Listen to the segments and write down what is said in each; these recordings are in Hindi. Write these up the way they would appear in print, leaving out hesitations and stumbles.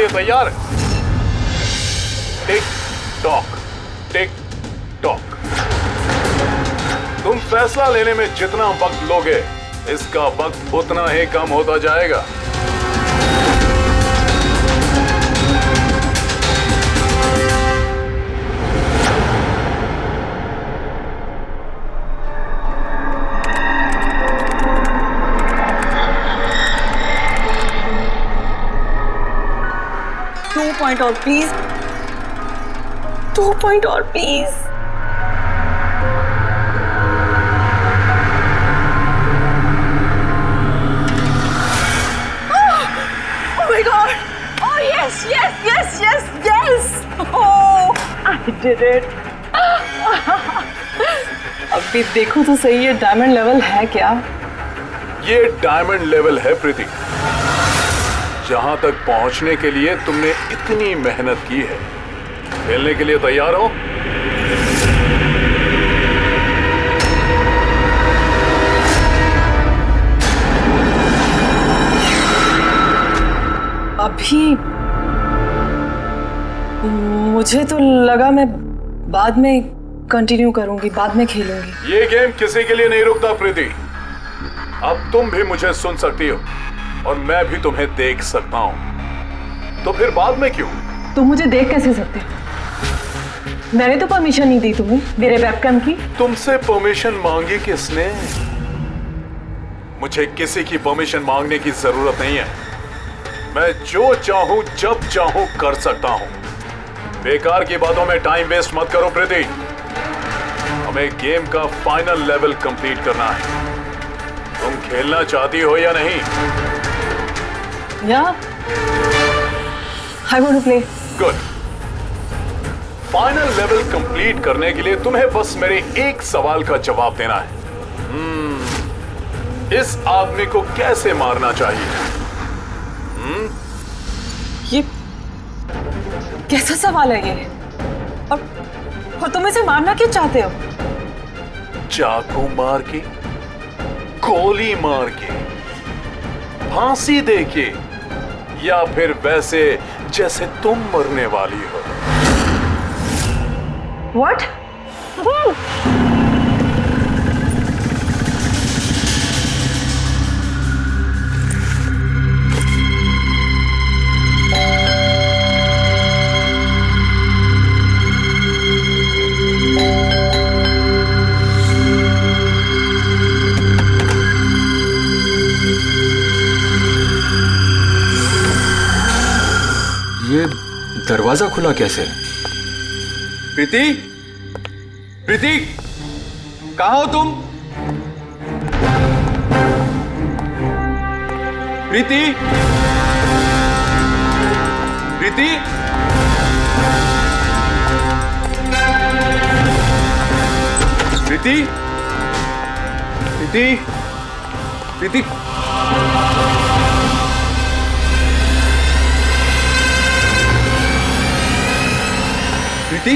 लिए तैयार? Tick tock, tick tock. तुम फैसला लेने में जितना वक्त लोगे, इसका वक्त उतना ही कम होता जाएगा। पॉइंट और प्लीज, 2 पॉइंट और please. Oh my God! Oh yes, yes, yes, yes, yes! Oh, I did it! अभी देखो तो सही, ये डायमंड लेवल है क्या? ये डायमंड लेवल है प्रीति। जहां तक पहुंचने के लिए तुमने इतनी मेहनत की है। खेलने के लिए तैयार हो? अभी मुझे तो लगा मैं बाद में कंटिन्यू करूंगी, बाद में खेलूंगी। ये गेम किसी के लिए नहीं रुकता प्रीति। अब तुम भी मुझे सुन सकती हो और मैं भी तुम्हें देख सकता हूं, तो फिर बाद में क्यों? तुम मुझे देख कैसे सकते? मैंने तो परमिशन नहीं दी तुम्हें मेरे वेबकैम की। तुमसे परमिशन मांगी किसने? मुझे किसी की परमिशन मांगने की जरूरत नहीं है। मैं जो चाहूं जब चाहूं कर सकता हूं। बेकार की बातों में टाइम वेस्ट मत करो प्रीति। हमें गेम का फाइनल लेवल कंप्लीट करना है। तुम खेलना चाहती हो या नहीं? Yeah, I want to play. Good. Final level complete करने के लिए तुम्हें बस मेरे एक सवाल का जवाब देना है। इस आदमी को कैसे मारना चाहिए? ये कैसा सवाल है ये? और तुम इसे मारना क्यों चाहते हो? चाकू मार के, गोली मार के, फांसी दे के, या फिर वैसे जैसे तुम मरने वाली हो? What? ये दरवाजा खुला कैसे? प्रीति, प्रीति, कहाँ हो तुम? प्रीति, प्रीति, प्रीति, प्रीति, प्रीति। प्रीति,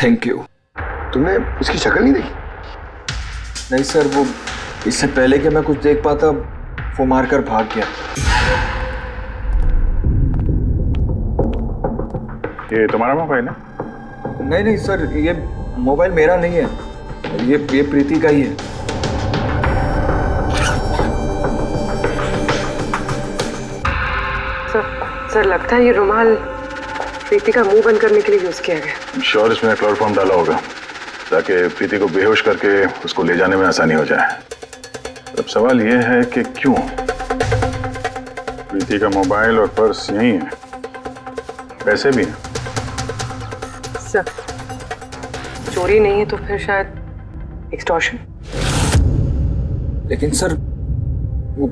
थैंक यू। तुमने उसकी शक्ल नहीं देखी? नहीं सर, वो इससे पहले कि मैं कुछ देख पाता वो मारकर भाग गया। ये तुम्हारा मोबाइल है? नहीं नहीं सर, ये मोबाइल मेरा नहीं है, ये प्रीति का ही है। सर लगता है ये रुमाल प्रीति का मुंह बंद करने के लिए यूज किया गया। श्योर इसमें क्लोरोफॉर्म डाला होगा ताकि प्रीति को बेहोश करके उसको ले जाने में आसानी हो जाए। अब सवाल यह है कि क्यों? प्रीति का मोबाइल और पर्स यहीं है, पैसे भी हैं। सर चोरी नहीं है तो फिर शायद एक्सटॉर्शन। लेकिन सर वो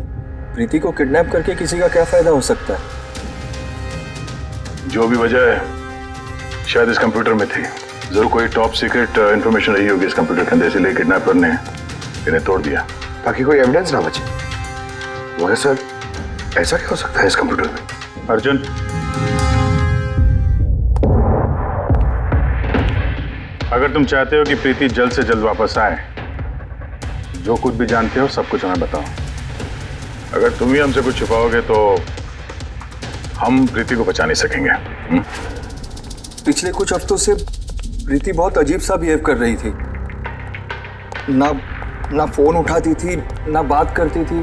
प्रीति को किडनैप करके किसी का क्या फायदा हो सकता है? जो भी वजह है शायद इस कंप्यूटर में थी। जरूर कोई टॉप सीक्रेट इंफॉर्मेशन रही होगी इस कंप्यूटर के अंदर, इसलिए किडनैपर ने इन्हें तोड़ दिया ताकि कोई एविडेंस ना बचे। मगर सर, ऐसा क्या हो सकता है इस कंप्यूटर में? अर्जुन, अगर तुम चाहते हो कि प्रीति जल्द से जल्द वापस आए, जो कुछ भी जानते हो सब कुछ हमें बताओ। अगर तुम ही हमसे कुछ छुपाओगे तो हम प्रीति को बचा नहीं सकेंगे। पिछले कुछ हफ्तों से प्रीति बहुत अजीब सा बिहेव कर रही थी। ना फोन उठाती थी, ना बात करती थी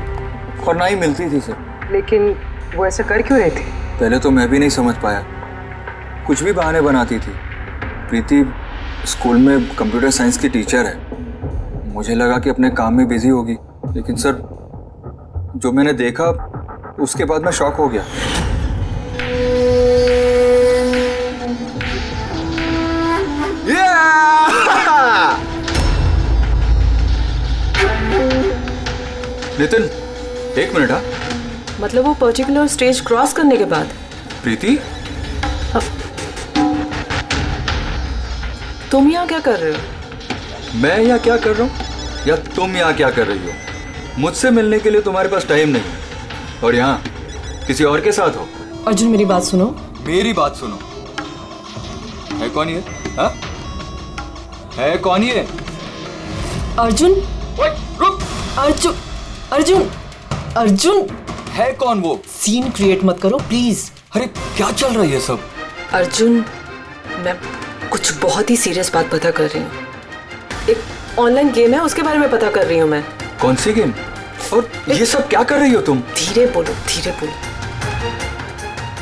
और ना ही मिलती थी सर। लेकिन वो ऐसा कर क्यों रही थी? पहले तो मैं भी नहीं समझ पाया, कुछ भी बहाने बनाती थी। प्रीति स्कूल में कंप्यूटर साइंस की टीचर है, मुझे लगा कि अपने काम में बिजी होगी, लेकिन सर जो मैंने देखा उसके बाद मैं शॉक हो गया। नितिन, एक मिनट। हाँ, मतलब वो पर्टिकुलर स्टेज क्रॉस करने के बाद? प्रीति, तुम यहाँ क्या कर रहे हो? मैं यहाँ क्या कर रहा हूँ या तुम यहाँ क्या कर रही हो? मुझसे मिलने के लिए तुम्हारे पास टाइम नहीं और यहाँ किसी और के साथ हो। अर्जुन मेरी बात सुनो। मेरी बात सुनो। है कौन ये? हाँ? है कौन ये? अर्जुन, रुक। अर्जुन, अर्जुन, अर्जुन, है कौन वो? सीन क्रिएट मत करो प्लीज। अरे क्या चल रहा है ये सब? अर्जुन, मैं कुछ बहुत ही सीरियस बात पता कर रही हूँ। एक ऑनलाइन गेम है, उसके बारे में पता कर रही हूँ मैं। कौन सी गेम? और ये सब क्या कर रही हो तुम? धीरे बोलो, धीरे बोलो।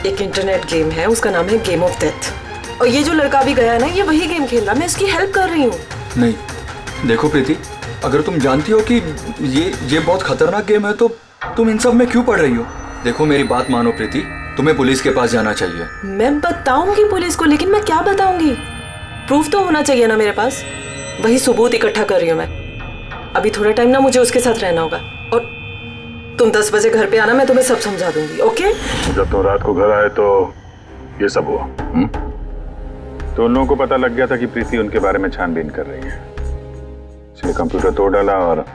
एक इंटरनेट गेम है, उसका नाम है गेम ऑफ डेथ। और ये जो लड़का भी गया है ना, ये वही गेम खेल रहा है, मैं इसकी हेल्प कर रही हूँ। नहीं, देखो प्रीति, अगर तुम जानती हो कि ये बहुत खतरनाक गेम है तो तुम इन सब में क्यों पड़ रही हो? देखो मेरी बात मानो प्रीति, तुम्हें पुलिस के पास जाना चाहिए। मैं बताऊंगी पुलिस को, लेकिन मैं क्या बताऊंगी? प्रूफ तो होना चाहिए ना मेरे पास। वही सबूत इकट्ठा कर रही हूँ मैं। अभी थोड़ा टाइम ना मुझे उसके साथ रहना होगा और तुम 10 बजे घर पे आना, मैं तुम्हें सब समझा दूंगी। ओके? जब तुम रात को घर आए तो ये सब हुआ। तो उन लोगों को पता लग गया था कि प्रीति उनके बारे में छानबीन कर रही है, इसलिए कंप्यूटर तोड़ डाला और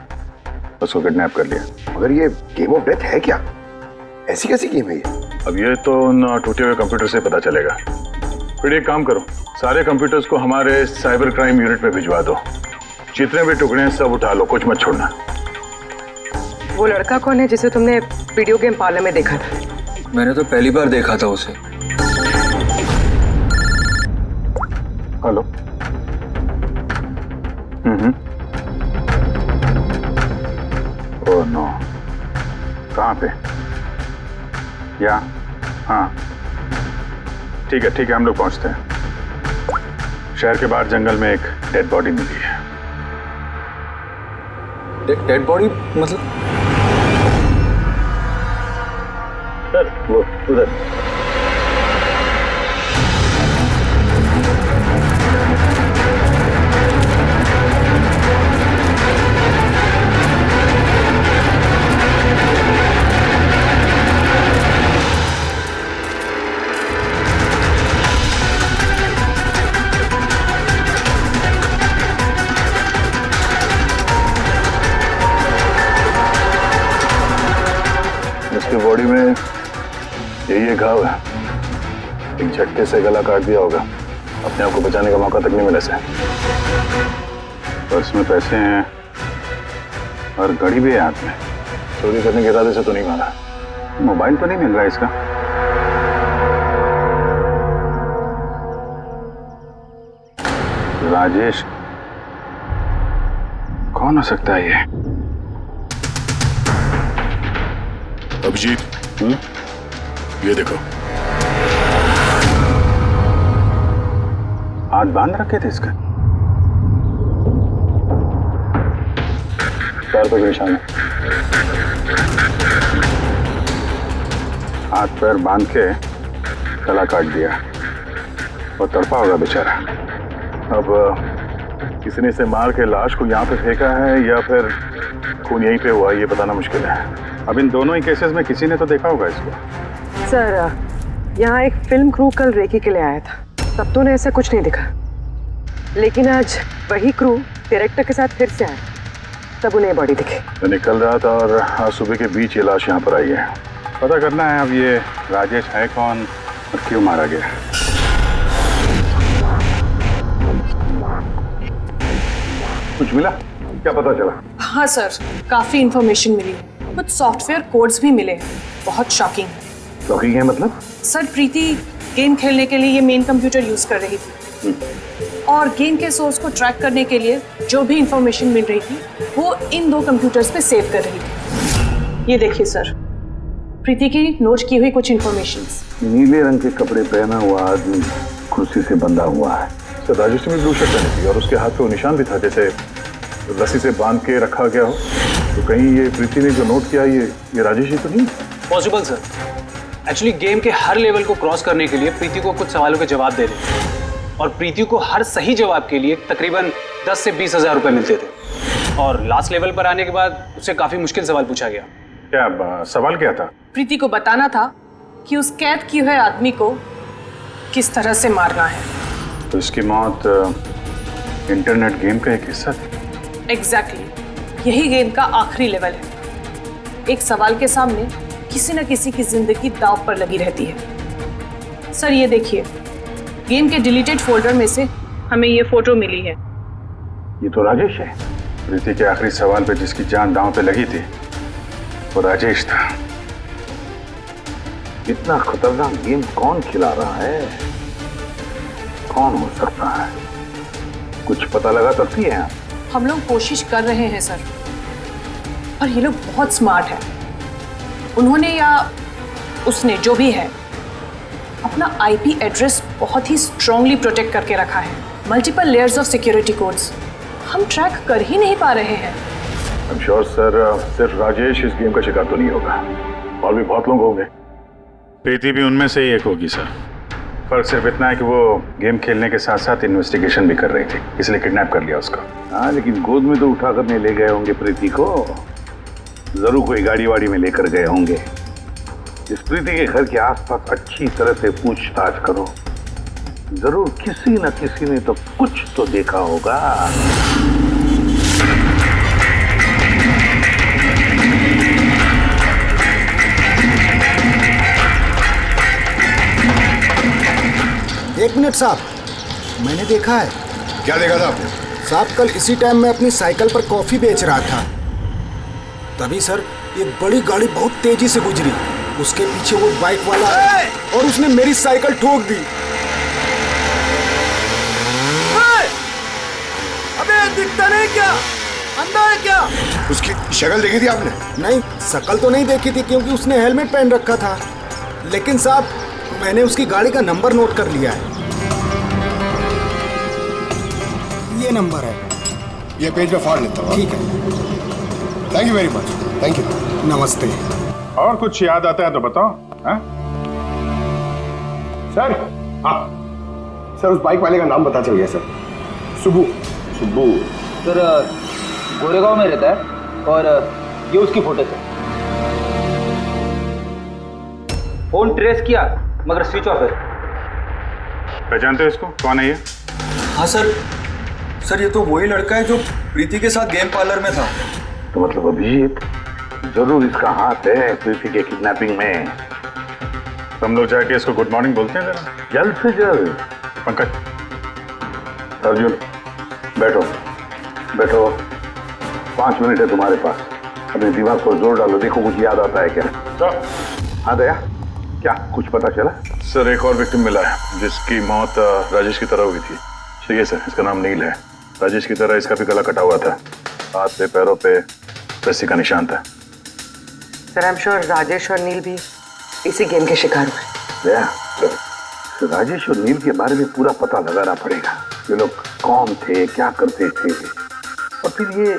उसको किडनैप कर लिया। मगर ये गेम ऑफ डेथ है क्या? ऐसी कैसी गेम है ये? अब ये तो उन टूटे हुए कंप्यूटर से पता चलेगा। फिर एक काम करो, सारे कंप्यूटर्स को हमारे साइबर क्राइम यूनिट में भिजवा दो। जितने भी टुकड़े हैं सब उठा लो, कुछ मत छोड़ना। वो लड़का कौन है जिसे तुमने वीडियो गेम पार्लर में देखा था? मैंने तो पहली बार देखा था उसे। हेलो। ओह नो, कहाँ पे? या हाँ, ठीक है हम लोग पहुंचते हैं। शहर के बाहर जंगल में एक डेड बॉडी मिली है। डेड बॉडी मतलब? सर वो उधर। इसकी बॉडी में यही घाव है, एक झटके से गला काट दिया होगा। अपने आप को बचाने का मौका तक नहीं मिला से। पर्स में पैसे हैं और घड़ी भी है हाथ में। चोरी करने के इरादे से तो नहीं मारा। मोबाइल तो नहीं मिल रहा इसका। राजेश कौन हो सकता है ये? अभिजीत, ये देखो। हाथ बांध रखे थे इसका। पैर पे निशान है। हाथ पैर बांध के गला काट दिया और तड़पा होगा बेचारा। अब किसी ने इसे मार के लाश को यहाँ पे फेंका है या फिर खून यहीं पे हुआ, ये बताना मुश्किल है। अब इन दोनों ही केसेस में किसी ने तो देखा होगा इसको। सर, यहाँ एक फिल्म क्रू कल रेकी के लिए आया था, तब तो उन्हें ऐसा कुछ नहीं दिखा। लेकिन आज वही क्रू डायरेक्टर के साथ फिर से आया, तब उन्हें बॉडी दिखी। मैं निकल रहा था और आज सुबह के बीच ये लाश यहाँ पर आई है। पता करना है अब ये राजेश है कौन और क्यों मारा गया। कुछ मिला? क्या पता चला? हाँ सर, काफी इंफॉर्मेशन मिली है, कुछ सॉफ्टवेयर कोड्स भी मिले हैं। बहुत शॉकिंग है। शॉकिंग है मतलब? सर, प्रीति गेम खेलने के लिए ये मेन कंप्यूटर यूज कर रही थी और गेम के सोर्स को ट्रैक करने के लिए जो भी इंफॉर्मेशन मिल रही थी वो इन 2 कंप्यूटर्स पे सेव कर रही थी। ये देखिए सर, प्रीति की नोट की हुई कुछ इंफॉर्मेशंस। नीले रंग के कपड़े पहना हुआ आदमी कुर्सी से बंधा हुआ है। सर, राजेश ने ब्लू शर्ट पहनी थी और उसके हाथ पे वो निशान भी था, जैसे रस्सी से बांध के रखा गया हो। तो कहीं ये प्रीति ने जो नोट किया ये राजेश ही तो नहीं? Possible sir. एक्चुअली गेम के हर लेवल को क्रॉस करने के लिए प्रीति को कुछ सवालों के जवाब दे रहे और प्रीति को हर सही जवाब के लिए तकरीबन 10 से 20 हज़ार रुपए मिलते थे। और लास्ट लेवल पर आने के बाद उससे काफी मुश्किल सवाल पूछा गया। क्या सवाल क्या था? प्रीति को बताना था कि उस कैद किए हुए आदमी को किस तरह से मारना है। तो इसकी मौत इंटरनेट गेम का एक हिस्सा थी? एग्जैक्टली, यही गेम का आखिरी लेवल है। एक सवाल के सामने किसी न किसी की जिंदगी दांव पर लगी रहती है। सर, ये देखिए, गेम के डिलीटेड फोल्डर में से हमें ये फोटो मिली है। ये तो राजेश है। प्रीति के आखिरी सवाल पे जिसकी जान दांव पे लगी थी वो राजेश था। इतना खतरनाक गेम कौन खिला रहा है? कौन हो सकता है? कुछ पता लगा सकती है? हम लोग कोशिश कर रहे हैं सर, और ये लोग बहुत स्मार्ट है। उन्होंने या उसने, जो भी है, अपना आईपी एड्रेस बहुत ही स्ट्रांगली प्रोटेक्ट करके रखा है। Multiple layers of security codes हम ट्रैक कर ही नहीं पा रहे हैं। I'm sure, सर, सिर्फ राजेश इस गेम का शिकार तो नहीं होगा, और भी बहुत लोग होंगे। प्रीति भी उनमें से ही एक होगी सर। फर्क सिर्फ इतना है कि वो गेम खेलने के साथ साथ इन्वेस्टिगेशन भी कर रही थी, इसलिए किडनैप कर लिया उसका। हाँ, लेकिन गोद में तो उठा कर नहीं ले गए होंगे प्रीति को। जरूर कोई गाड़ी वाड़ी में लेकर गए होंगे। इस प्रीति के घर के आसपास अच्छी तरह से पूछताछ करो। जरूर किसी न किसी ने तो कुछ तो देखा होगा। एक मिनट साहब, मैंने देखा है। क्या देखा था आपने? साहब, कल इसी टाइम मैं अपनी साइकिल पर कॉफी बेच रहा था, तभी सर एक बड़ी गाड़ी बहुत तेजी से गुजरी। उसके पीछे वो बाइक वाला है और उसने मेरी साइकिल ठोक दी। अबे दिखता नहीं क्या? अंधा है क्या? उसकी शक्ल देखी थी आपने? नहीं, शक्ल तो नहीं देखी थी क्योंकि उसने हेलमेट पहन रखा था, लेकिन साहब मैंने उसकी गाड़ी का नंबर नोट कर लिया है। ये नंबर है। ये पेज में फाड़ लेता हूँ। ठीक है, thank you very much. Thank you. नमस्ते। और कुछ याद आता है तो बताओ। हाँ सर? हाँ सर, उस बाइक वाले का नाम पता चल गया सर। सुबू। सुबू सर, गोरेगांव में रहता है और ये उसकी फोटो है। फोन ट्रेस किया मगर स्विच ऑफ है। पहचानते हो इसको? कौन है ये? हाँ सर, ये तो वही लड़का है जो प्रीति के साथ गेम पार्लर में था। तो मतलब अभिजीत जरूर इसका हाथ है प्रीति के किडनैपिंग में। हम लोग जाके इसको गुड मॉर्निंग बोलते हैं जरा, जल्द से जल्द। पंकज, अर्जुन, बैठो बैठो, 5 मिनट है तुम्हारे पास। अपने दिमाग पर जोर डालो, देखो कुछ याद आता है क्या। सर? हाँ दया, क्या कुछ पता चला? सर, एक और विक्टिम मिला है जिसकी मौत राजेश की तरह हुई थी। ठीक है सर, इसका नाम नील है। राजेश की तरह इसका भी गला कटा हुआ था, हाथ पे पैरों पे रस्सी का निशान था। Sir, I am sure Rajesh और नील भी इसी गेम के शिकार हुए। दया, सर, राजेश और नील के बारे में पूरा पता लगाना पड़ेगा। ये लोग कौन थे, क्या करते थे, और फिर ये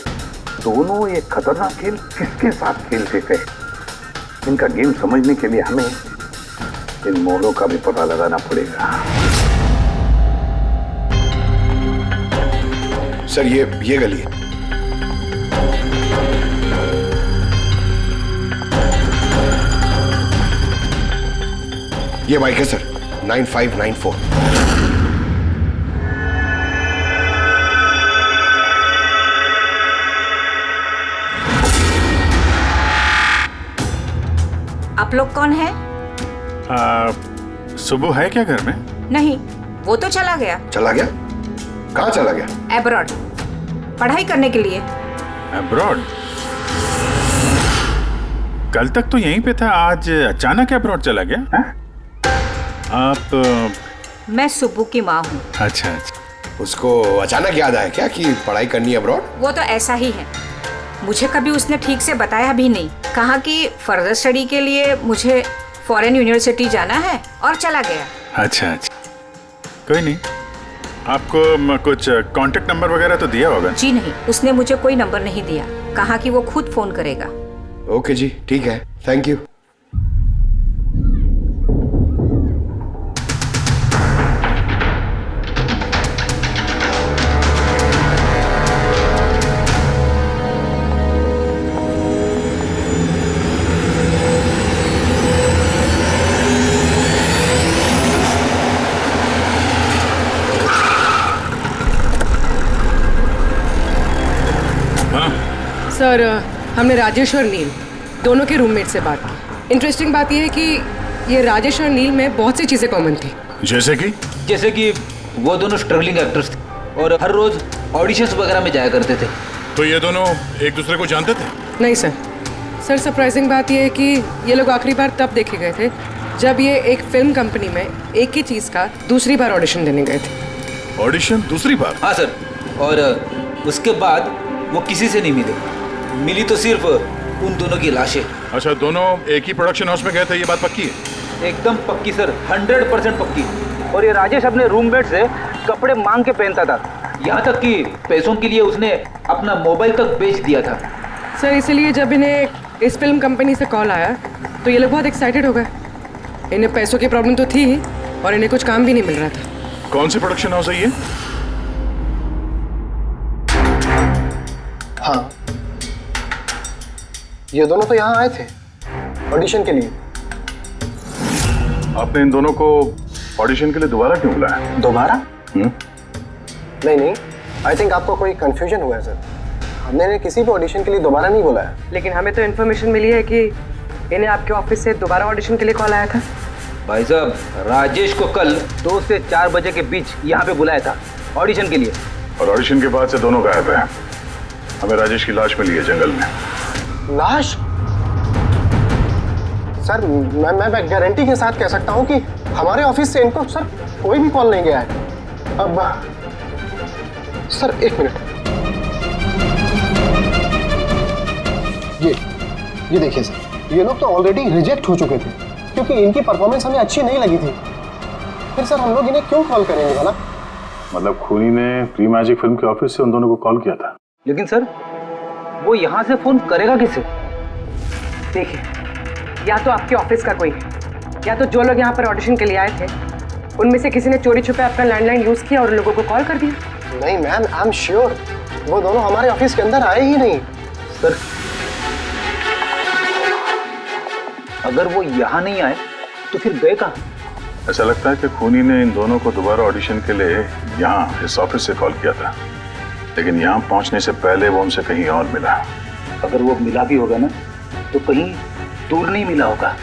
दोनों ये खतरनाक खेल किसके साथ खेलते थे। इनका गेम समझने के लिए हमें इन मोड़ों का भी पता लगाना पड़ेगा। सर, ये गली है। ये बाइक है सर, 9594। आप लोग कौन हैं? सुबह है क्या घर में? नहीं, वो तो चला गया। चला गया? कहाँ चला गया? एब्रॉड, पढ़ाई करने के लिए। अब्रॉड? कल तक तो यहीं पे था, आज अचानक अब्रॉड चला गया? आप? मैं सुब्बू की माँ हूँ। अच्छा अच्छा। उसको अचानक याद आया क्या कि पढ़ाई करनी है अब्रॉड? वो तो ऐसा ही है, मुझे कभी उसने ठीक से बताया भी नहीं। कहा कि फर्दर स्टडी के लिए मुझे फॉरेन यूनिवर्सिटी जाना है और चला गया। अच्छा अच्छा, कोई नहीं। आपको कुछ कांटेक्ट नंबर वगैरह तो दिया होगा? जी नहीं, उसने मुझे कोई नंबर नहीं दिया। कहा कि वो खुद फोन करेगा। ओके जी, ठीक है, थैंक यू। सर, हमने राजेश और नील दोनों के रूममेट से बात की। इंटरेस्टिंग बात यह है कि ये राजेश और नील में बहुत सी चीज़ें कॉमन थी। जैसे कि वो दोनों स्ट्रगलिंग एक्टर्स थे और हर रोज ऑडिशंस वगैरह में जाया करते थे। तो ये दोनों एक दूसरे को जानते थे? नहीं सर। सर, सरप्राइजिंग बात यह है कि ये लोग आखिरी बार तब देखे गए थे जब ये एक फिल्म कंपनी में एक ही चीज़ का दूसरी बार ऑडिशन देने गए थे। ऑडिशन दूसरी बार? हाँ सर, और उसके बाद वो किसी से नहीं मिले। मिली तो सिर्फ उन दोनों की लाशें। अच्छा, दोनों एक ही प्रोडक्शन हाउस में गए थे, ये बात पक्की है? एकदम पक्की सर, 100% पक्की। और ये राजेश अपने रूममेट से कपड़े मांग के पहनता था, यहाँ तक कि पैसों के लिए उसने अपना मोबाइल तक बेच दिया था। सर, इसलिए जब इन्हें इस फिल्म कंपनी से कॉल आया तो ये लोग बहुत एक्साइटेड हो गए। इन्हें पैसों की प्रॉब्लम तो थी ही और इन्हें कुछ काम भी नहीं मिल रहा था। कौन सी प्रोडक्शन हाउस है ये? हाँ, ये दोनों तो यहाँ आए थे ऑडिशन के लिए। आपने इन दोनों को ऑडिशन के लिए दोबारा क्यों बुलाया? दोबारा? नहीं, आई थिंक आपको कोई कंफ्यूजन हुआ है सर। हमने इन्हें किसी भी ऑडिशन के लिए दोबारा नहीं बुलाया। लेकिन हमें तो इन्फॉर्मेशन मिली है कि इन्हें आपके ऑफिस से दोबारा ऑडिशन के लिए कॉल आया था। भाई साहब, राजेश को कल 2 से 4 बजे के बीच यहाँ पे बुलाया था ऑडिशन के लिए। और ऑडिशन के बाद से दोनों गायब हैं। हमें राजेश की लाश मिली है जंगल में। लाश? सर, मैं गारंटी के साथ कह सकता हूँ कि हमारे ऑफिस से इनको सर कोई भी कॉल नहीं गया है। अब सर, एक मिनट, ये देखिए सर, ये लोग तो ऑलरेडी रिजेक्ट हो चुके थे क्योंकि इनकी परफॉर्मेंस हमें अच्छी नहीं लगी थी। फिर सर हम लोग इन्हें क्यों कॉल करेंगे भला? मतलब खूनी ने प्री मैजिक फिल्म के ऑफिस से उन दोनों को कॉल किया था। लेकिन सर, वो यहाँ से फोन करेगा किसे? देखिए, या तो आपके ऑफिस का कोई है, या तो जो लोग यहाँ पर ऑडिशन के लिए आए थे उनमें से किसी ने चोरी छुपे अपना लैंडलाइन यूज किया और लोगों को कॉल कर दिया। नहीं मैम, आई एम श्योर वो दोनों हमारे ऑफिस के अंदर आए ही नहीं। सर, अगर वो यहाँ नहीं आए तो फिर गए कहाँ? ऐसा लगता है कि खूनी ने इन दोनों को दोबारा ऑडिशन के लिए यहाँ इस ऑफिस से कॉल किया था, लेकिन यहाँ पहुँचने से पहले वो उनसे कहीं और मिला। अगर वो मिला भी होगा ना तो कहीं दूर नहीं मिला होगा,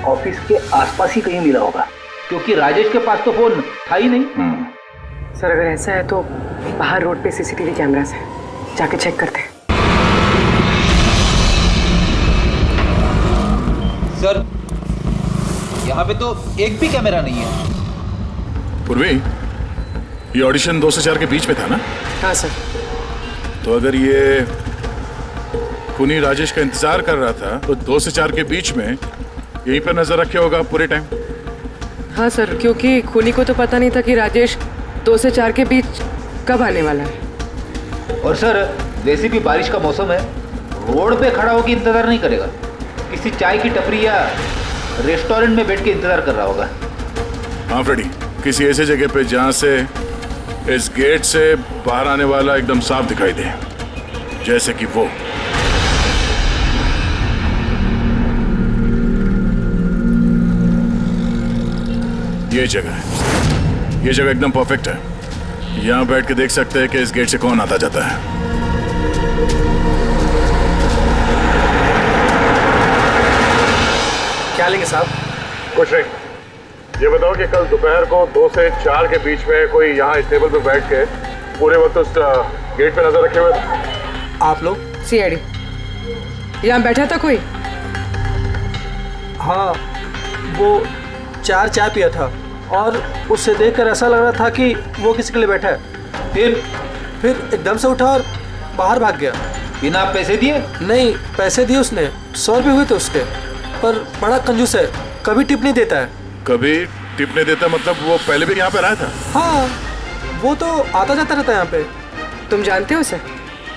ऑफिस के आसपास ही कहीं मिला होगा, क्योंकि राजेश के पास तो फोन था ही नहीं। सर, अगर ऐसा है तो बाहर रोड पे सीसीटीवी कैमरास है, जाके चेक करते हैं। सर, यहाँ पे तो एक भी कैमरा नहीं है। पूर्वी, ये ऑडिशन 2 से 4 के बीच में था ना? हाँ सर। तो अगर ये खूनी राजेश का इंतजार कर रहा था तो 2 से 4 के बीच में यहीं पर नजर रखे होगा पूरे टाइम। हाँ सर, क्योंकि खूनी को तो पता नहीं था कि राजेश 2 से 4 के बीच कब आने वाला है। और सर, वैसे भी बारिश का मौसम है, रोड पे खड़ा होकर इंतजार नहीं करेगा, किसी चाय की टपरी या रेस्टोरेंट में बैठ के इंतजार कर रहा होगा। हाँ फ्रेडी, किसी ऐसे जगह पे जहाँ से इस गेट से बाहर आने वाला एकदम साफ दिखाई दे, जैसे कि वो। ये जगह है, ये जगह एकदम परफेक्ट है। यहाँ बैठ के देख सकते हैं कि इस गेट से कौन आता जाता है। क्या लेंगे साहब? कुछ नहीं, ये बताओ कि कल दोपहर को 2 से 4 के बीच में कोई यहाँ इस टेबल पे बैठ के पूरे वक्त उस गेट पे नजर रखे हुए थे? आप लोग? सीआईडी यहाँ बैठा था कोई? हाँ, वो 4 चाय पिया था और उससे देखकर ऐसा लग रहा था कि वो किसी के लिए बैठा है। फिर एकदम से उठा और बाहर भाग गया। बिना पैसे दिए? नहीं, पैसे दिए उसने, 100 रुपये हुए थे उसके, पर बड़ा कंजूस है, कभी टिप नहीं देता है। कभी टिप नहीं देता मतलब वो पहले भी यहाँ पे रहा था? हाँ, वो तो आता जाता रहता है यहाँ पे। तुम जानते हो उसे?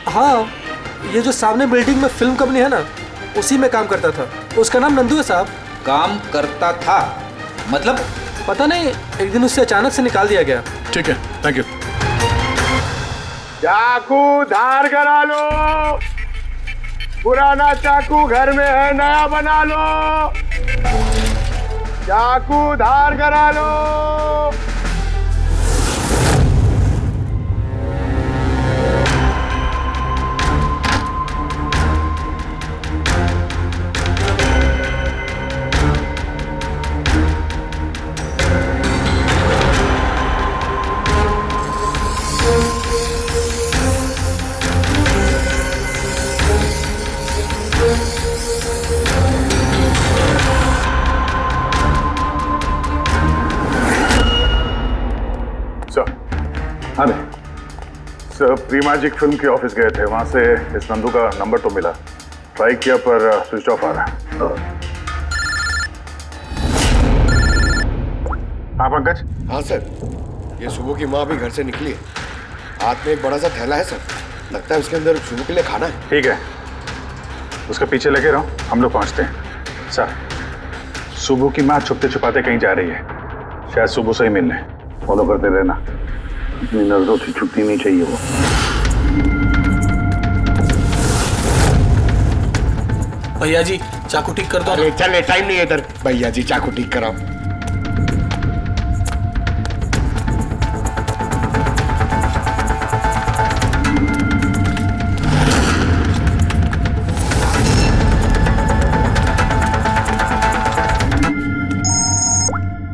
हाँ, ये जो सामने बिल्डिंग में फिल्म कंपनी है ना, उसी में काम करता था। उसका नाम नंदू है साहब। काम करता था मतलब? पता नहीं, एक दिन उससे अचानक से निकाल दिया गया। ठीक है, थैंक यू। चाकू धार करा लो, पुराना चाकू घर में है, नया बना लो। चाकू धार करा लो। सर, प्री मैजिक फिल्म के ऑफिस गए थे, वहां से इस नंदू का नंबर तो मिला, ट्राई किया पर स्विच ऑफ आ रहा है। हाँ पंकज? हाँ सर, ये सुबह की माँ भी घर से निकली है, हाथ में एक बड़ा सा थैला है सर, लगता है उसके अंदर सुबह के लिए खाना है। ठीक है, उसके पीछे लगे रहो, हम लोग पहुंचते हैं। सर, सुबह की माँ छुपते छुपाते कहीं जा रही है, शायद सुबह से ही मिलने। फॉलो करते रहना, अपनी नजरों से छुट्टी नहीं चाहिए वो। भैया जी चाकू ठीक कर दो। अरे चल, टाइम नहीं है इधर। भैया जी चाकू ठीक कराओ।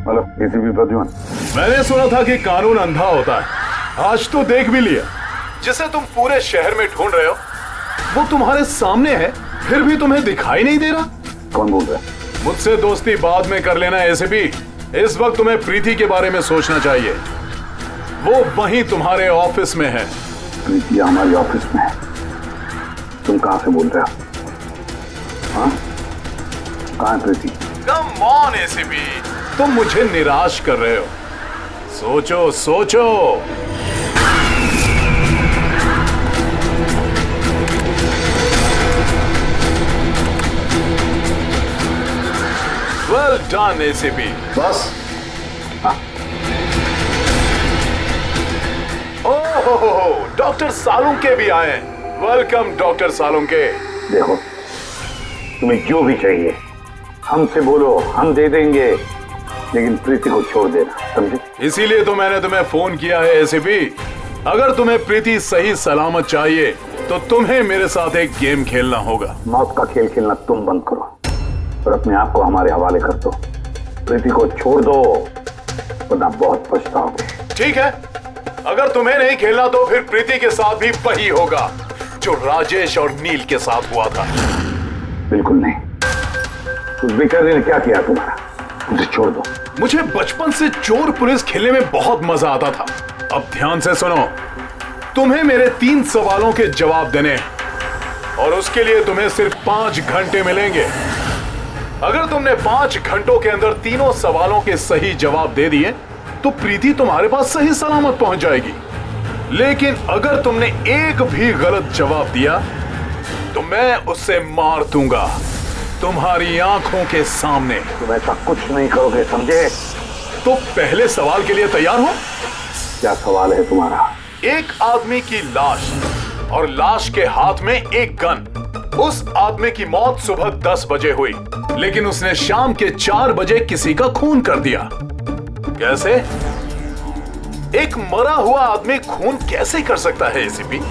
Hello, ACP Pradyuman. मैंने सुना था कि कानून अंधा होता है, आज तो देख भी लिया। जिसे तुम पूरे शहर में ढूंढ रहे हो वो तुम्हारे सामने है, फिर भी तुम्हें दिखाई नहीं दे रहा। कौन बोल रहा है? मुझसे दोस्ती बाद में कर लेना एसीपी, इस वक्त तुम्हें प्रीति के बारे में सोचना चाहिए। वो वहीं तुम्हारे ऑफिस में है। प्रीति हमारे ऑफिस में है? तुम कहां से बोल रहे हो? हाँ, कहां है प्रीति? कम ऑन एसीपी, तुम मुझे निराश कर रहे हो। सोचो सोचो। Well done ACP. बस। ओहो, डॉक्टर सालुंके भी आए हैं। Welcome doctor Salunke. देखो, तुम्हें जो भी चाहिए हमसे बोलो, हम दे देंगे, लेकिन प्रीति को छोड़ देना, समझे? इसीलिए तो मैंने तुम्हें फोन किया है एसीपी। अगर तुम्हें प्रीति सही सलामत चाहिए तो तुम्हें मेरे साथ एक गेम खेलना होगा। मौत का खेल खेलना तुम बंद करो और अपने आप को हमारे हवाले कर दो। प्रीति को छोड़ दो वरना बहुत पछताओगे। ठीक है, अगर तुम्हें नहीं खेलना तो फिर प्रीति के साथ भी वही होगा जो राजेश और नील के साथ हुआ था। बिल्कुल नहीं, उस बेचारे ने क्या किया तुम्हारा? उसे छोड़ दो। मुझे बचपन से चोर पुलिस खेलने में बहुत मजा आता था। अब ध्यान से सुनो, तुम्हें मेरे 3 सवालों के जवाब देने और उसके लिए तुम्हें सिर्फ 5 घंटे मिलेंगे। अगर तुमने 5 घंटों के अंदर तीनों सवालों के सही जवाब दे दिए तो प्रीति तुम्हारे पास सही सलामत पहुंच जाएगी। लेकिन अगर तुमने एक भी गलत जवाब दिया तो मैं उसे मार दूंगा तुम्हारी आंखों के सामने। तुम ऐसा कुछ नहीं करोगे, समझे? तो पहले सवाल के लिए तैयार हो? क्या सवाल है तुम्हारा? एक आदमी की लाश और लाश के हाथ में एक गन। उस आदमी की मौत सुबह 10 बजे हुई, लेकिन उसने शाम के 4 बजे किसी का खून कर दिया। कैसे? एक मरा हुआ आदमी खून कैसे कर सकता है एसीपी?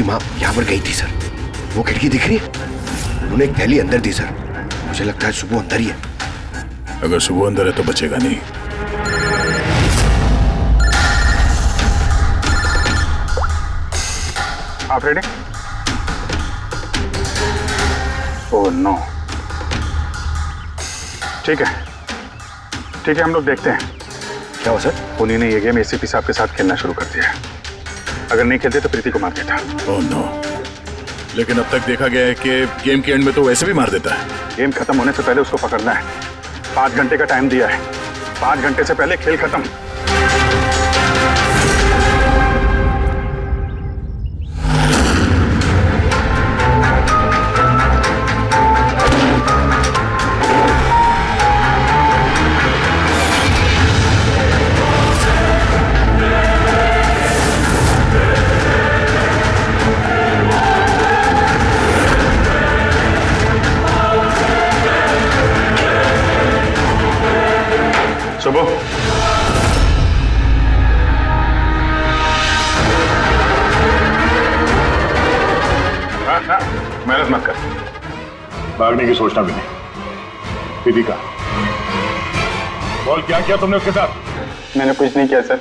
की माँ यहाँ पर गई थी सर। वो खिड़की दिख रही है, उन्होंने एक थैली अंदर दी सर। मुझे लगता है सुबह अंदर ही है। अगर सुबह अंदर है तो बचेगा नहीं। आप रेडी? Oh no. ठीक है, हम लोग देखते हैं क्या हो सर। पुनी ने ये गेम एसीपी साहब के साथ खेलना शुरू कर दिया है। अगर नहीं खेलते तो प्रीति को मार देता। Oh no. लेकिन अब तक देखा गया है कि गेम के एंड में तो वैसे भी मार देता है। गेम खत्म होने से पहले उसको पकड़ना है। 5 घंटे का टाइम दिया है। 5 घंटे से पहले खेल खत्म। सुबह मेहनत मत कर। भागने की सोचना भी नहीं। दीदी का बोल, क्या किया तुमने उसके साथ? मैंने कुछ नहीं किया सर,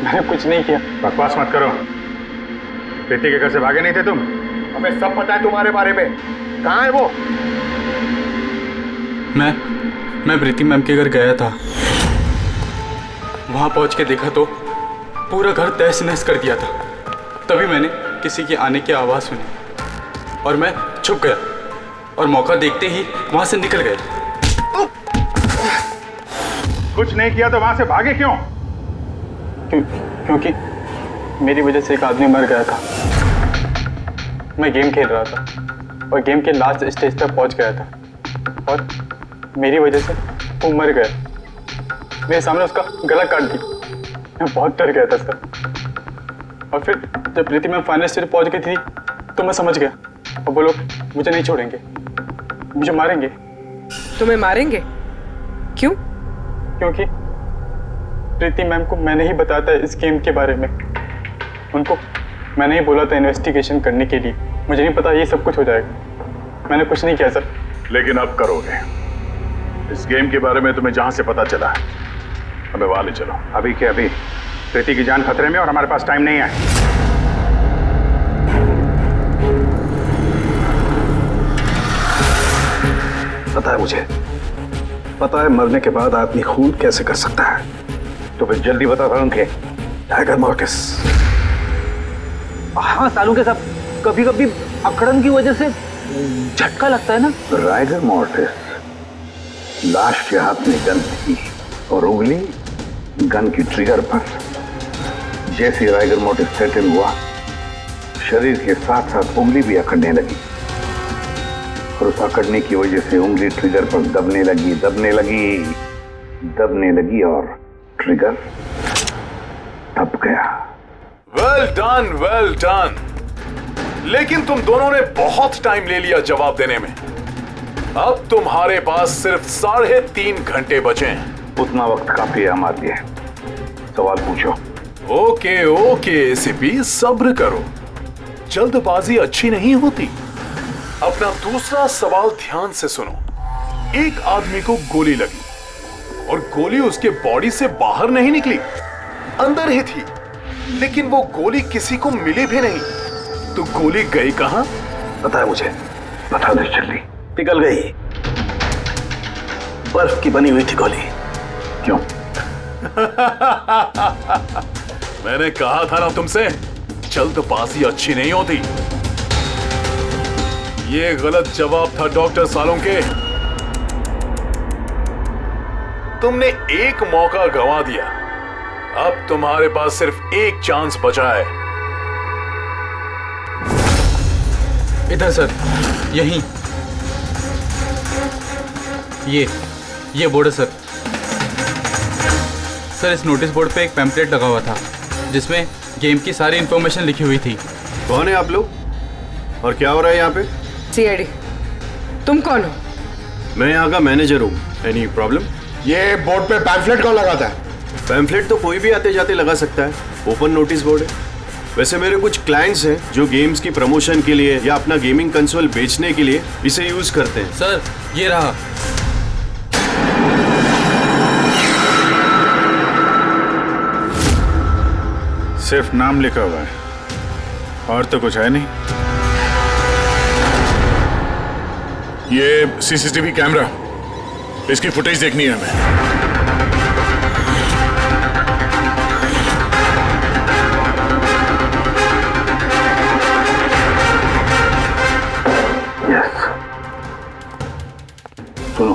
मैंने कुछ नहीं किया। बकवास मत करो। प्रीति के घर से भागे नहीं थे तुम? हमें सब पता है तुम्हारे बारे में। कहाँ है वो? मैं प्रीति मैम के घर गया था। वहां पहुंच के देखा तो पूरा घर तहस नहस कर दिया था। तभी मैंने किसी के आने की आवाज़ सुनी और मैं छुप गया और मौका देखते ही वहां से निकल गया। कुछ नहीं किया तो वहां से भागे क्यों? क्योंकि मेरी वजह से एक आदमी मर गया था। मैं गेम खेल रहा था और गेम के लास्ट स्टेज तक पहुंच गया था और मेरी वजह से वो मर गया। मेरे सामने उसका गला काट दी। मैं बहुत डर गया था सर। और फिर जब प्रीति मैम फाइनल स्टेज पहुंच गई थी तो मैं समझ गया और वो लोग मुझे नहीं छोड़ेंगे, मुझे मारेंगे। तुम्हें मारेंगे? क्यों? क्योंकि प्रीति मैम को मैंने ही बताया था इस गेम के बारे में। उनको मैंने ही बोला था इन्वेस्टिगेशन करने के लिए। मुझे नहीं पता ये सब कुछ हो जाएगा। मैंने कुछ नहीं किया सर। लेकिन अब करोगे। इस गेम के बारे में तुम्हें जहां से पता चला है हमें वहां ले चलो। अभी के अभी। प्रीति की जान खतरे में और हमारे पास टाइम नहीं है। पता है मुझे, पता है मरने के बाद आदमी खून कैसे कर सकता है। तो फिर जल्दी बता था उनके टाइगर मॉर्टिस। हाँ सालों के सब कभी कभी अकड़न की वजह से झटका लगता है ना। राइगर मॉर्टिस लाश के हाथ में गन थी और उंगली गन की ट्रिगर पर। जैसे राइगर मॉर्टिस सेटल हुआ, शरीर के साथ साथ उंगली भी अकड़ने लगी और उस अकड़ने की वजह से उंगली ट्रिगर पर दबने लगी और ट्रिगर दब गया। Well done. लेकिन तुम दोनों ने बहुत टाइम ले लिया जवाब देने में। अब तुम्हारे पास सिर्फ 3.5 घंटे बचे हैं। उतना वक्त काफी है हमारे लिए। सवाल पूछो। ओके एसीपी, सब्र करो। जल्दबाजी अच्छी नहीं होती। अपना दूसरा सवाल ध्यान से सुनो। एक आदमी को गोली लगी और गोली उसके बॉडी से बाहर नहीं निकली, अंदर ही थी। लेकिन वो गोली किसी को मिली भी नहीं। तो गोली गई कहां? पता है मुझे, बता दे जल्दी। पिघल गई। बर्फ की बनी हुई थी गोली। क्यों? मैंने कहा था ना तुमसे, जल्दबाजी अच्छी नहीं होती। ये गलत जवाब था डॉक्टर सालोंके। तुमने एक मौका गंवा दिया। अब तुम्हारे पास सिर्फ एक चांस बचा है। इधर सर, यहीं। ये बोर्ड है सर। सर, इस नोटिस बोर्ड पे एक पैम्पलेट लगा हुआ था जिसमें गेम की सारी इंफॉर्मेशन लिखी हुई थी। कौन है आप लोग और क्या हो रहा है यहाँ पे? सीआईडी। तुम कौन हो? मैं यहाँ का मैनेजर हूँ। Any problem? ये बोर्ड पे पैम्फलेट कौन लगाता है? पैम्फलेट तो कोई भी आते जाते लगा सकता है। ओपन नोटिस बोर्ड है। वैसे मेरे कुछ क्लाइंट्स हैं जो गेम्स की प्रमोशन के लिए या अपना गेमिंग कंसोल बेचने के लिए इसे यूज करते हैं। सर ये रहा। सिर्फ नाम लिखा हुआ है और तो कुछ है नहीं। ये सीसीटीवी कैमरा, इसकी फुटेज देखनी है हमें। सुनो,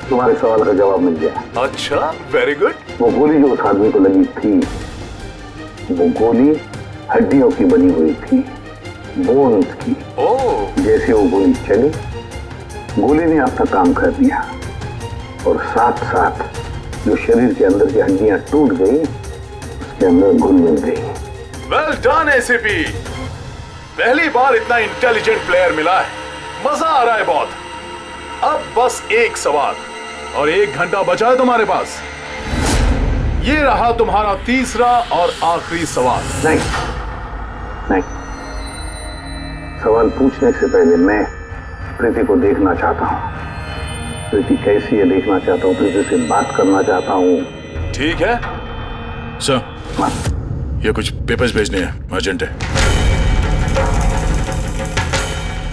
तुम्हारे सवाल का जवाब मिल गया। अच्छा, वेरी गुड। वो गोली जो उस आदमी को लगी थी, वो गोली हड्डियों की बनी हुई थी, बोन्स की। जैसे वो गोली चली, गोली ने अपना काम कर दिया और साथ साथ जो शरीर के अंदर की हड्डियां टूट गई, उसके अंदर घुल मिल गई। वेल डन एसीपी, पहली बार इतना इंटेलिजेंट प्लेयर मिला है, मजा आ रहा है बहुत। अब बस एक सवाल और 1 घंटा बचा है तुम्हारे पास। ये रहा तुम्हारा तीसरा और आखिरी सवाल। नहीं, सवाल पूछने से पहले मैं प्रीति को देखना चाहता हूँ। प्रीति कैसी है देखना चाहता हूँ, प्रीति से बात करना चाहता हूँ। ठीक है सर, ये कुछ पेपर्स भेजने हैं, अर्जेंट है।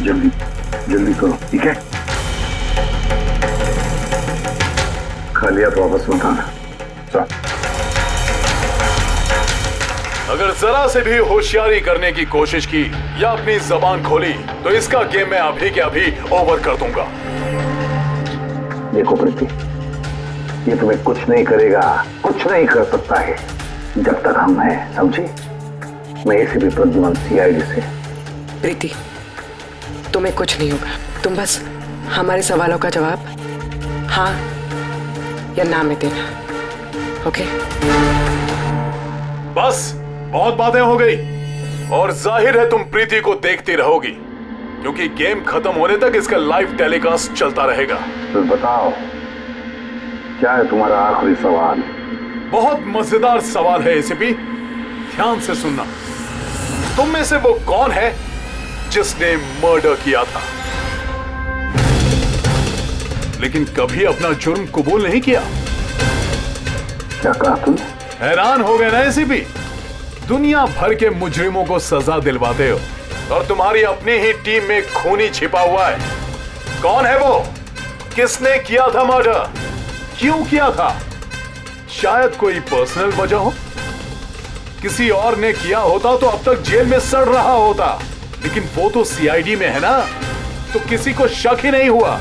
जल्दी करो, ठीक है? खा लिया तो वापस मत आना। अगर जरा से भी होशियारी करने की कोशिश की या अपनी जबान खोली तो इसका गेम मैं अभी के अभी ओवर कर दूंगा। देखो प्रीति, ये तुम्हें कुछ नहीं करेगा, कुछ नहीं कर सकता है जब तक हम हैं, समझी? मैं एसीपी प्रद्युमन, सीआईडी से। प्रीति, तुम्हें कुछ नहीं होगा। तुम बस हमारे सवालों का जवाब हाँ या ना में देना, ओके? बस बहुत बातें हो गई और जाहिर है तुम प्रीति को देखती रहोगी, क्योंकि गेम खत्म होने तक इसका लाइव टेलीकास्ट चलता रहेगा। तो बताओ, क्या है तुम्हारा आखिरी सवाल? बहुत मजेदार सवाल है एसीपी, ध्यान से सुनना। तुम में से वो कौन है जिसने मर्डर किया था लेकिन कभी अपना जुर्म कबूल नहीं किया? क्या कहा तुमने? हैरान हो गए ना एसीपी? दुनिया भर के मुजरिमों को सजा दिलवाते हो और तुम्हारी अपनी ही टीम में खूनी छिपा हुआ है। कौन है वो? किसने किया था मर्डर? क्यों किया था? शायद कोई पर्सनल वजह हो। किसी और ने किया होता तो अब तक जेल में सड़ रहा होता, लेकिन वो तो सीआईडी में है ना, तो किसी को शक ही नहीं हुआ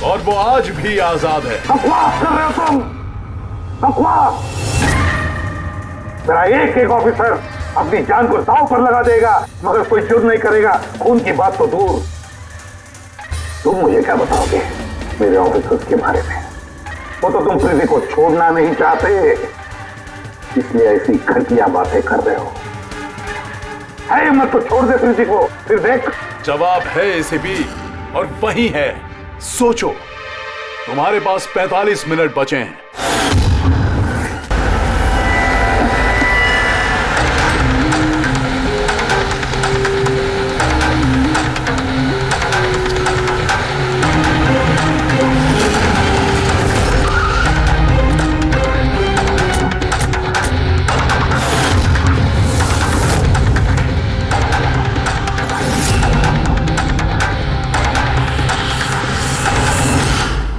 और वो आज भी आजाद है। बकवास कर रहे हो तुम, बकवास। मेरा एक ऑफिसर अपनी जान को दांव पर लगा देगा मगर कोई जुर्म नहीं करेगा। खून की बात तो दूर, तुम मुझे क्या बताओगे मेरे ऑफिसर्स के बारे में? वो तो तुम प्रीति को छोड़ना नहीं चाहते, इसलिए ऐसी घटिया बातें कर रहे हो। है मत तो छोड़ दे प्रीति को, फिर देख। जवाब है एसीपी और वही है। सोचो, तुम्हारे पास 45 मिनट बचे हैं।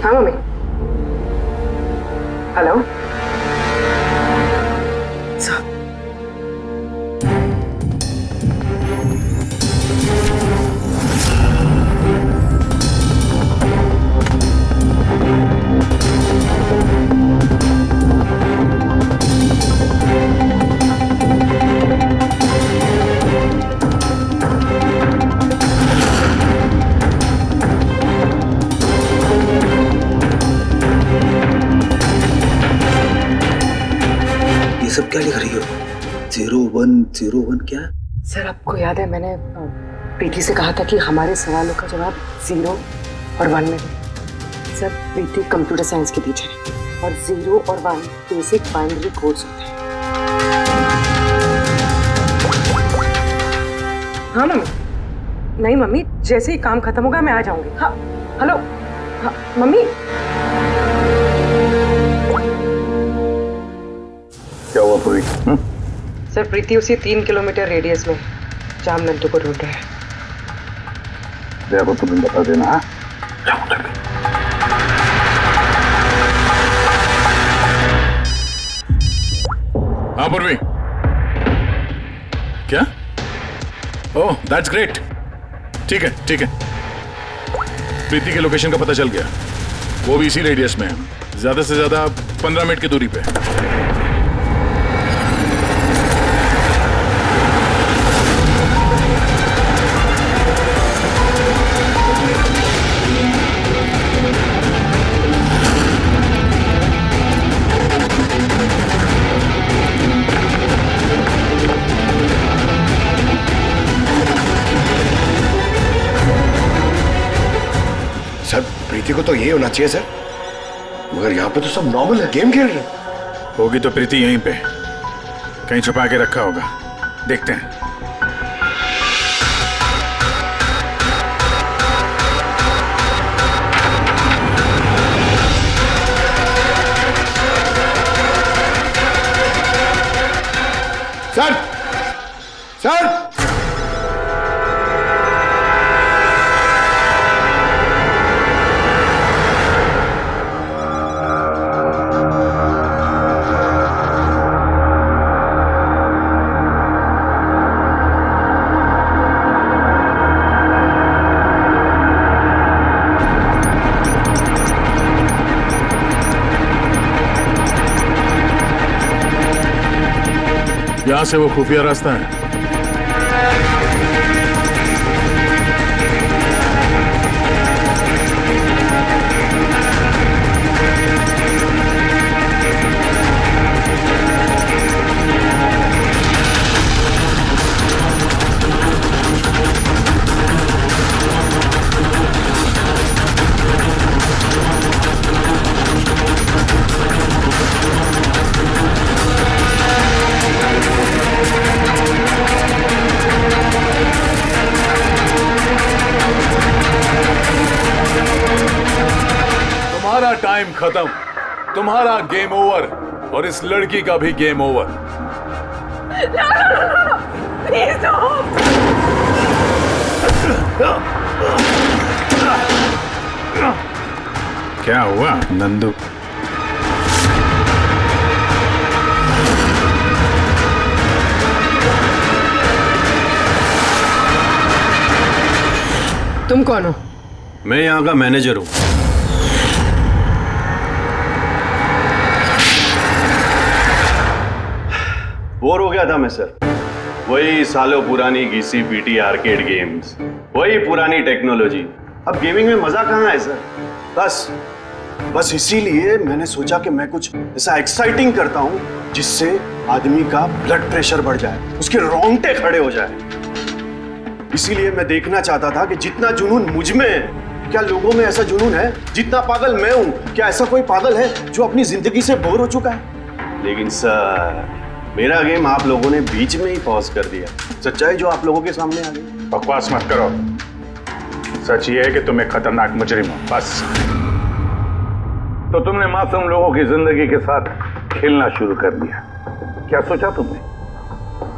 हाँ मम्मी। हेलो। सब क्या लिख रही हो? 0101 क्या? सर आपको याद है मैंने प्रीति से कहा था कि हमारे सवालों का जवाब 0 और 1 में दें। सर प्रीति कंप्यूटर साइंस की टीचर है और 0 और 1 बेसिक बाइनरी कोड्स होते हैं। हाँ मम्मी। नहीं मम्मी, जैसे ही काम खत्म होगा मैं आ जाऊंगी। हाँ हेलो। हाँ मम्मी। क्या हुआ पूरी? सर प्रीति उसी 3 किलोमीटर रेडियस में जहाँ नंदू को ढूंढ रहे हैं। देखो तुम्हें बता देना। हाँ जाओ जल्दी। हाँ पूर्वी, क्या? Oh that's great. ठीक है ठीक है, प्रीति के लोकेशन का पता चल गया। वो भी इसी रेडियस में है, ज्यादा से ज्यादा 15 मिनट की दूरी पे। सर प्रीति को तो यही होना चाहिए सर, मगर यहाँ पे तो सब नॉर्मल है, गेम खेल रहे हैं। होगी तो प्रीति यहीं पे कहीं छुपा के रखा होगा, देखते हैं। सर सर यहां से वो खुफिया रास्ता है। तुम्हारा टाइम खत्म, तुम्हारा गेम ओवर, और इस लड़की का भी गेम ओवर। प्लीज क्या हुआ नंदू? तुम कौन हो? मैं यहाँ का मैनेजर हूँ। बोर हो गया था मैं सर, वही सालों पुरानी घिसी पीटी आर्केड गेम्स, वही पुरानी टेक्नोलॉजी। अब गेमिंग में मजा कहाँ है सर? बस इसीलिए मैंने सोचा कि मैं कुछ ऐसा एक्साइटिंग करता हूँ जिससे आदमी का ब्लड प्रेशर बढ़ जाए, उसके रोंगटे खड़े हो जाए। इसीलिए मैं देखना चाहता था कि जितना जुनून मुझ में है, क्या लोगों में ऐसा जुनून है? जितना पागल मैं हूं, क्या ऐसा कोई पागल है जो अपनी जिंदगी से बोर हो चुका है? लेकिन सर मेरा गेम आप लोगों ने बीच में ही पॉज कर दिया। सच्चाई जो आप लोगों के सामने आ गई। बकवास मत करो, सच ये है कि तुम एक खतरनाक मुजरिम हो, बस। तो तुमने मासूम लोगों की जिंदगी के साथ खेलना शुरू कर दिया। क्या सोचा तुमने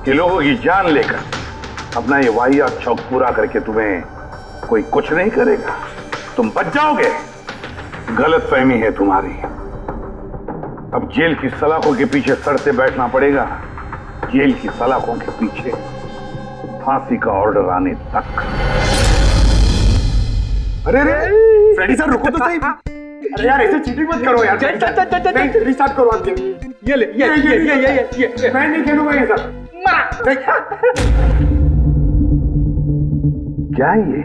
कि लोगों की जान लेकर अपना ये वाहियात शौक पूरा करके तुम्हें कोई कुछ नहीं करेगा? तुम बच जाओगे। गलतफहमी है तुम्हारी। अब जेल की सलाखों के पीछे सड़ते बैठना पड़ेगा, जेल की सलाखों के पीछे फांसी का ऑर्डर आने तक। अरे अरे फ्रेडी सर रुको तो सही। अरे यार ऐसे चीटिंग मत करो यार। नहीं रिस्टार्ट करो आप गेम। ये ले ये मैं नहीं खेलूंगा ये सब। क्या है ये?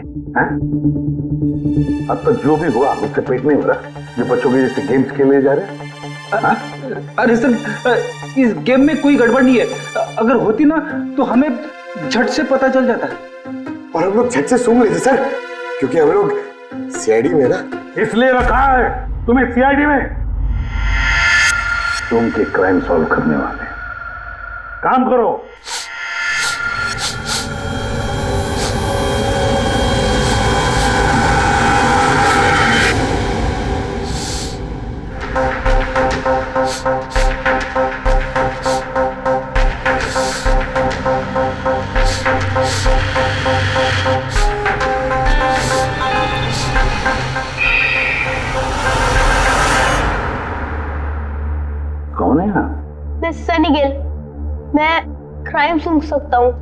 अब तक जो भी हुआ उससे पेट नहीं भरा, जो बच्चों के जैसे गेम्स खेले जा रहे हैं। अरे सर इस गेम में कोई गड़बड़ नहीं है, अगर होती ना तो हमें झट से पता चल जाता। और हम लोग झट से सूंघ लेते सर, क्योंकि हम लोग सीआईडी में ना। इसलिए रखा है तुम्हें सीआईडी में, तुम के क्राइम सॉल्व करने वाले। काम करो। सनी गिल। मैं क्राइम सुन सकता हूँ।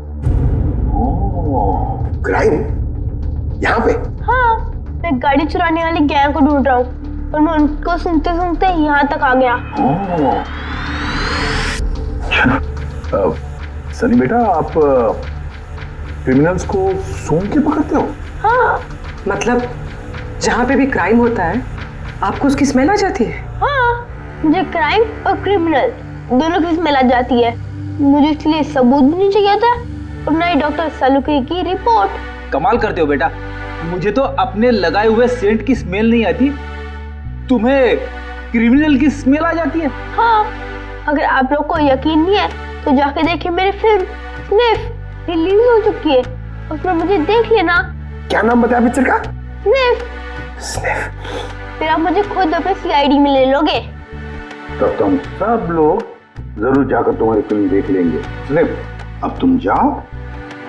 क्राइम? यहाँ पे? हाँ, मैं गाड़ी चुराने वाली गैंग को ढूंढ रहा हूँ और मैं उनको सुनते सुनते यहाँ तक आ गया। सनी बेटा, आप क्रिमिनल्स को सूंघ के पकड़ते हो? हाँ। मतलब जहाँ पे भी क्राइम होता है आपको उसकी स्मेल आ जाती है? हाँ, मुझे क्राइम और क्रिमिनल दोनों की स्मेल आ जाती है। मुझे इसलिए सबूत भी नहीं चाहिए था और ना ही डॉक्टर सलूके की रिपोर्ट। कमाल करते हो बेटा, मुझे तो अपने लगाए हुए सेंट की स्मेल नहीं आती, तुम्हें क्रिमिनल की स्मेल आ जाती है। हाँ, अगर आप लोग को यकीन नहीं है तो जाके देखिए मेरी फिल्म स्निफ रिलीज हो चुकी है, उसमें मुझे देख लेना। क्या नाम बताया पिक्चर का? स्निफ। फिर आप मुझे खुद अपने सीआईडी में ले लोगे। तब तुम सब लोग जरूर जाकर तुम्हारी फिल्म देख लेंगे। स्निफ, अब तुम जाओ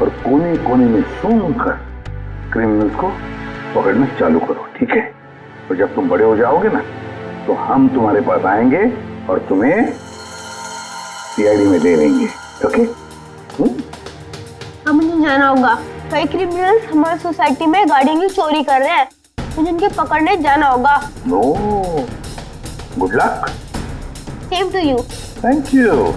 और कोने कोने में सूंघ कर क्रिमिनल्स को पकड़ना चालू करो, ठीक है? और जब तुम बड़े हो जाओगे ना तो हम तुम्हारे पास आएंगे और तुम्हें सीआईडी में दे देंगे, ओके? अब मुझे जाना होगा। कई क्रिमिनल्स हमारी सोसाइटी में गाड़ियों की चोरी कर रहे हैं, मुझे उनके पकड़ने जाना होगा। No, good luck. Same to you. Thank you.